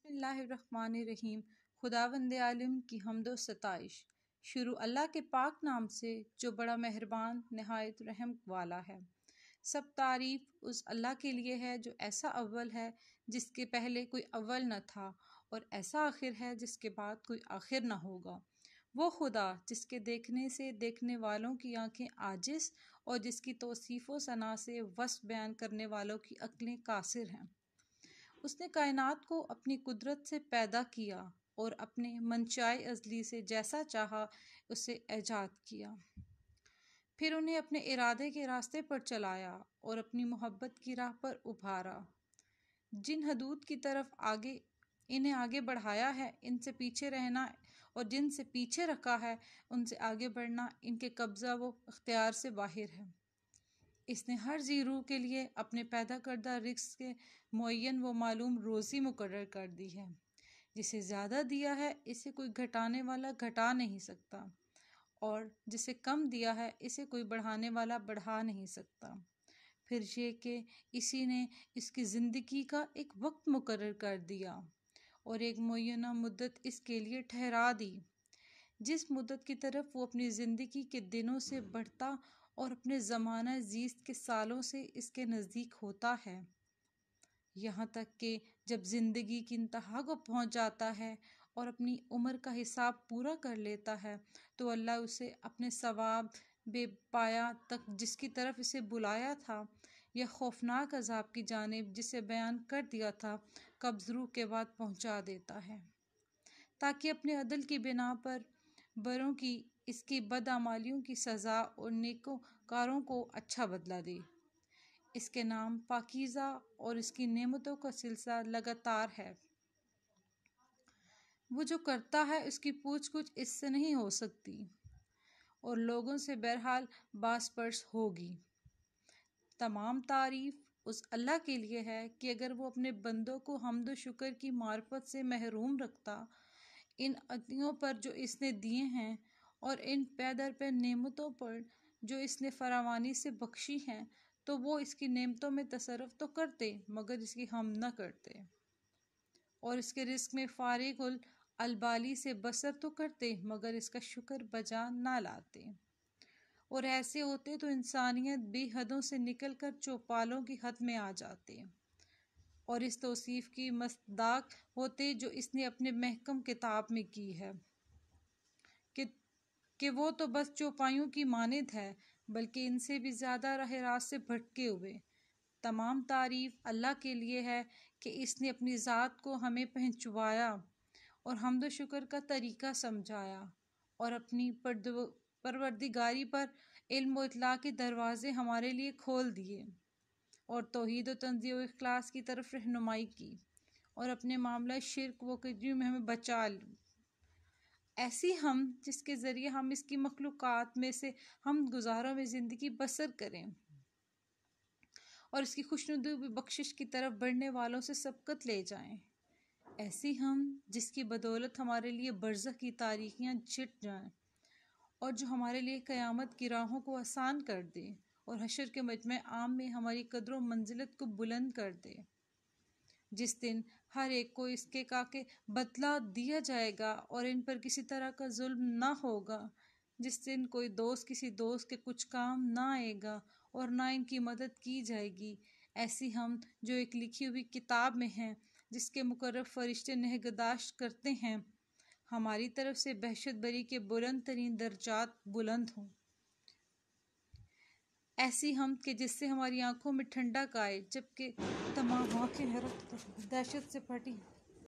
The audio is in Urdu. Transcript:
بسم اللہ الرحمن الرحیم۔ خداوند عالم کی حمد و ستائش۔ شروع اللہ کے پاک نام سے جو بڑا مہربان نہایت رحم والا ہے۔ سب تعریف اس اللہ کے لیے ہے جو ایسا اول ہے جس کے پہلے کوئی اول نہ تھا، اور ایسا آخر ہے جس کے بعد کوئی آخر نہ ہوگا۔ وہ خدا جس کے دیکھنے سے دیکھنے والوں کی آنکھیں عاجز اور جس کی توصیف و ثنا سے وصف بیان کرنے والوں کی عقلیں قاصر ہیں۔ اس نے کائنات کو اپنی قدرت سے پیدا کیا اور اپنے منشائے ازلی سے جیسا چاہا اسے ایجاد کیا، پھر انہیں اپنے ارادے کے راستے پر چلایا اور اپنی محبت کی راہ پر ابھارا۔ جن حدود کی طرف انہیں آگے بڑھایا ہے ان سے پیچھے رہنا، اور جن سے پیچھے رکھا ہے ان سے آگے بڑھنا ان کے قبضہ و اختیار سے باہر ہے۔ اس نے ہر ذی روح کے لیے اپنے پیدا کردہ رزق کے معین و معلوم روزی مقرر کر دی ہے۔ جسے زیادہ دیا ہے اسے کوئی گھٹانے والا گھٹا نہیں سکتا، اور جسے کم دیا ہے اسے کوئی بڑھانے والا بڑھا نہیں سکتا۔ پھر یہ کہ اسی نے اس کی زندگی کا ایک وقت مقرر کر دیا اور ایک معینہ مدت اس کے لیے ٹھہرا دی، جس مدت کی طرف وہ اپنی زندگی کے دنوں سے بڑھتا اور اپنے زمانہ زیست کے سالوں سے اس کے نزدیک ہوتا ہے، یہاں تک کہ جب زندگی کی انتہا کو پہنچ جاتا ہے اور اپنی عمر کا حساب پورا کر لیتا ہے تو اللہ اسے اپنے ثواب بے پایا تک جس کی طرف اسے بلایا تھا، یا خوفناک عذاب کی جانب جسے بیان کر دیا تھا، قبض روح کے بعد پہنچا دیتا ہے، تاکہ اپنے عدل کی بنا پر بروں کی اس کی بدعمالیوں کی سزا اور نیکوکاروں کو اچھا بدلہ دے۔ اس کے نام پاکیزہ اور اس کی نعمتوں کا سلسلہ لگاتار ہے۔ وہ جو کرتا ہے اس کی پوچھ گچھ اس سے نہیں ہو سکتی، اور لوگوں سے بہرحال باز پرس ہوگی۔ تمام تعریف اس اللہ کے لیے ہے کہ اگر وہ اپنے بندوں کو حمد و شکر کی معرفت سے محروم رکھتا، ان عطیوں پر جو اس نے دیے ہیں اور ان پے در پے نعمتوں پر جو اس نے فراوانی سے بخشی ہیں، تو وہ اس کی نعمتوں میں تصرف تو کرتے مگر اس کی حمد نہ کرتے، اور اس کے رزق میں فارغ البالی سے بسر تو کرتے مگر اس کا شکر بجا نہ لاتے، اور ایسے ہوتے تو انسانیت بے حدوں سے نکل کر چوپالوں کی حد میں آ جاتے، اور اس توصیف کی مصداق ہوتے جو اس نے اپنے محکم کتاب میں کی ہے کہ وہ تو بس چوپایوں کی مانند ہے، بلکہ ان سے بھی زیادہ راہ راست سے بھٹکے ہوئے۔ تمام تعریف اللہ کے لیے ہے کہ اس نے اپنی ذات کو ہمیں پہنچوایا اور حمد و شکر کا طریقہ سمجھایا، اور اپنی پروردگاری پر علم و اطلاع کے دروازے ہمارے لیے کھول دیے، اور توحید و تنزیہ و اخلاص کی طرف رہنمائی کی، اور اپنے معاملہ شرک و کجی میں ہمیں بچا لی۔ ایسی حمد جس کے ذریعے ہم اس کی مخلوقات میں سے حمد گزاروں میں زندگی بسر کریں اور اس کی خوشنودی بخشش کی طرف بڑھنے والوں سے سبقت لے جائیں۔ ایسی حمد جس کی بدولت ہمارے لیے برزخ کی تاریکیاں چھٹ جائیں، اور جو ہمارے لیے قیامت کی راہوں کو آسان کر دے اور حشر کے مجمع عام میں ہماری قدر و منزلت کو بلند کر دے، جس دن ہر ایک کو اس کے کا بدلہ دیا جائے گا اور ان پر کسی طرح کا ظلم نہ ہوگا، جس دن کوئی دوست کسی دوست کے کچھ کام نہ آئے گا اور نہ ان کی مدد کی جائے گی۔ ایسی حمد جو ایک لکھی ہوئی کتاب میں ہے جس کے مقرب فرشتے نگہداشت کرتے ہیں، ہماری طرف سے بہشت بری کے بلند ترین درجات بلند ہوں۔ ایسی حمد کہ جس سے ہماری آنکھوں میں ٹھنڈک آئے جبکہ تمام آنکھیں حیرت و دہشت سے پھٹی